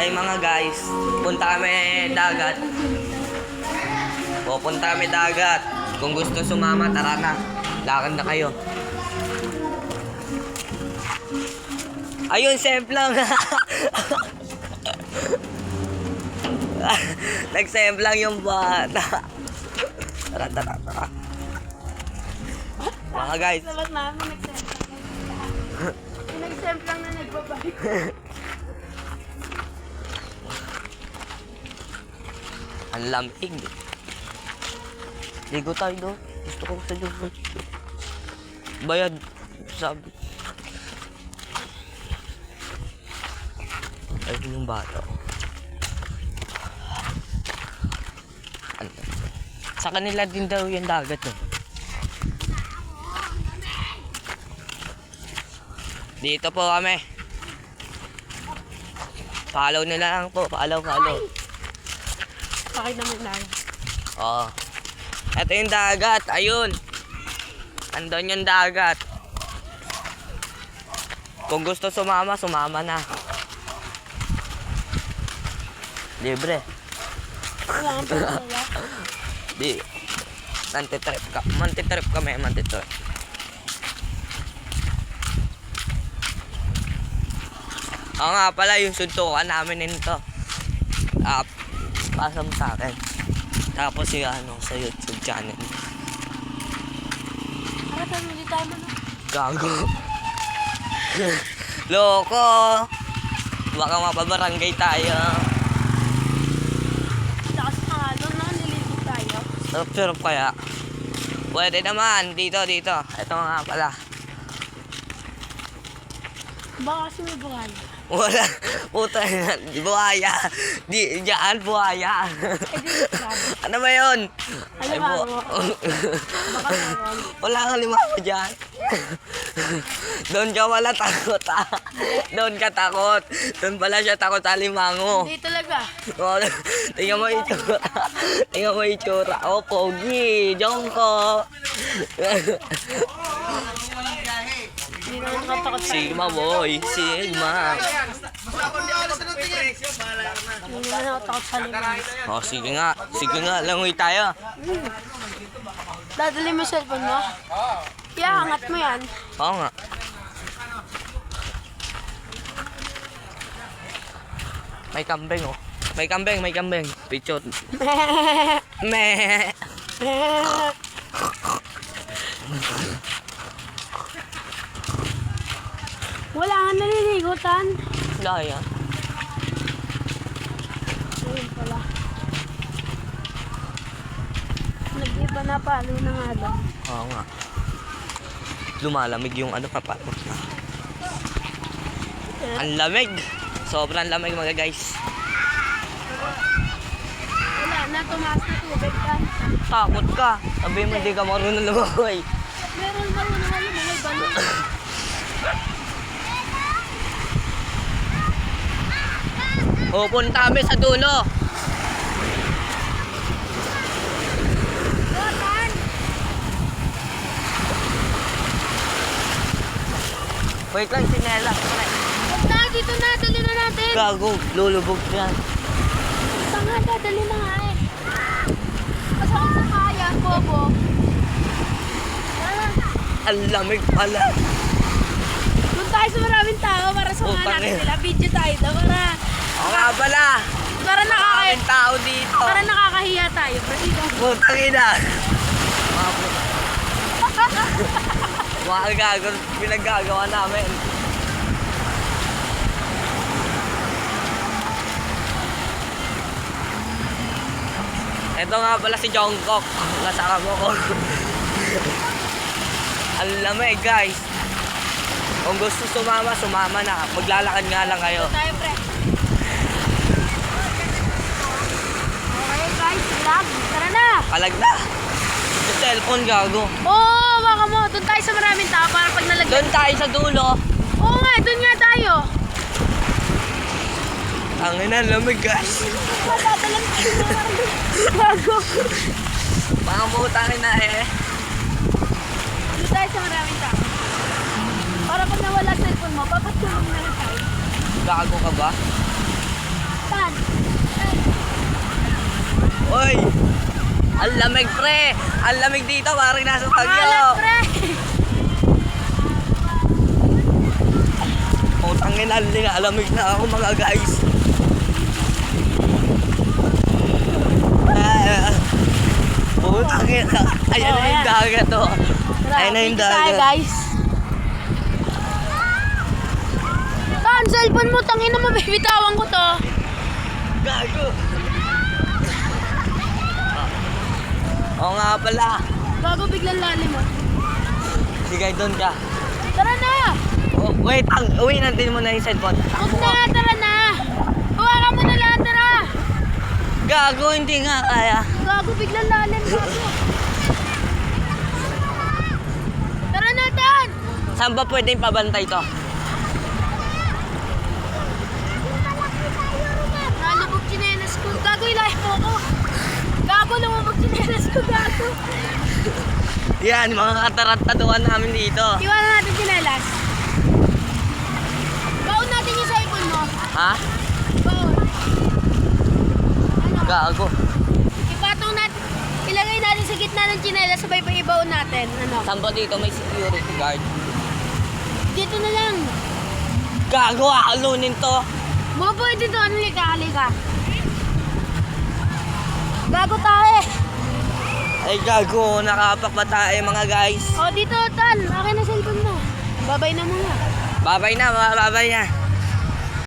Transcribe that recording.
Ay mga guys, punta kami dagat. Pupunta kami dagat. Kung gusto sumama, tara na. Lakad na kayo. Ayun, semplang. Nagsemplang yung bata. Tara, tara, tara. Mga guys. Sabat namin nagsemplang na nagbabalik. Ang lamig. Ligo tayo doon. Gusto ko sa doon. Bayad. Sabi. Ayun yung bata. Sa kanila din daw yung dagat eh. Dito po kami. Follow nila lang po. Follow. Pakit naman lang. Oo. Ito yung dagat. Ayun. Andun yung dagat. Kung gusto sumama, sumama na. Libre. Wala kang pala. Di. Mantitrip kami. Oo nga pala, yung suntukan namin nito. Pasam sa akin. Tapos yung sa YouTube channel. Harapin mo, di tayo mano. Gago. Loko. Baka mapabarangay tayo. Lakas ka nga doon na, nililip tayo. Sarap kaya. Pwede naman. Dito. Ito nga pala. Baka kasi may buhay. Wala. Puta na. Buhaya. Diyan, buhaya. Ano ba yun? Alimango. Baka meron. Wala kang limango dyan. Doon ka wala takot Doon ka takot. Doon pala siya takot sa limango. Hindi talaga. Oh, tingnan mo itsura. Tingnan mo itsura. Oh, pogi. Jongko. Hindi naman nakatakot sa Sigma boy. Sigma. Hindi naman nakatakot sa limang. Oh, sige nga. Langoy tayo. Dadali mo yung cellphone mo? Angat mo yan. Oo nga. May kambing oh. May kambing. Pichot. Meh. Wala nga naliligutan. Wala yan. Ayun pala. Nag-iba na palo na nga daw. Oo nga. Lumalamig yung papalot na. Ang lamig. Sobrang lamig mga guys. Wala na, tumaas na tubig ka. Takot ka. Sabi mo hindi ka marunong lumakoy. Meron marunong nga yun, may balon. Pupunta kami sa dulo. Wait lang, sinela. Dito na, dali na natin. Gago, lulubog yan. Tanga, dali na nga eh. Masakot sa kaya, bobo. Ang lamig pala. Doon tayo sa maraming tao para sa mga Utang natin eh. nila. Video tayo daw Oo nga pala. para Maraming tao dito. nakakahiya tayo. Putang ina. Mga gago, pinaggagawa namin. Ito nga pala si Jungkook. Nasakamo ko. Ang lamig guys. Kung gusto sumama na. Maglalakad nga lang kayo. Tayo, pre. Okay guys, vlog. Tara na. Palag na. Yung cellphone gago. Oo, baka mo. Doon tayo sa maraming tao para pag nalagyan. Doon tayo sa dulo. Oo nga, doon nga tayo. Ang ina, lamig guys. Matatalang tayo na. Bago. Mga mutangin na eh. Doon tayo sa maraming tao. Para pag nawala cellphone mo, papatulong na lang tayo. Gago ka ba? Uy! Ang lamig, pre! Ang lamig dito, parang nasa Alat, Tagyo. pre! Putang ina, alamig na ako mga guys. Putang ina. Ayan na yung dagat, oh. Ayan na yung Dito tayo, dagat. guys. Tan, cellphone mo, tangina, mabibitawan ko to. Gago. Oo nga pala. Bago biglang lalim mo. Sige, doon ka. Tara na! Oh, wait, uwi natin mo na yung cellphone. Huwag na, tara na! Huwakan mo na lang, tara! Gago, hindi nga kaya. Gago, biglang lalim, gago. Tara na, Tan! Saan ba pwedeng pabantay to? Nalubog chinelas ko. Gago, ilahin mo ko. Gago, lumubog chinelas ko, gago. Yan, mga katarantatuan namin dito. Iwanan natin chinelas. Baon natin yung cellphone mo. Ha? Baon. Ano? Gago. Ipatong natin. Ilagay natin sa gitna ng chinelas, sabay pa ibaon natin. Ano? Saan ba dito may security guard? Dito na lang. Gago, alunin to. Maboy dito, ano halika. Gago tayo. Ay gago, nakapak ba tayo mga guys? O, dito, Tan. Akin na cellphone mo. Babay na muna. Babay na, babay na.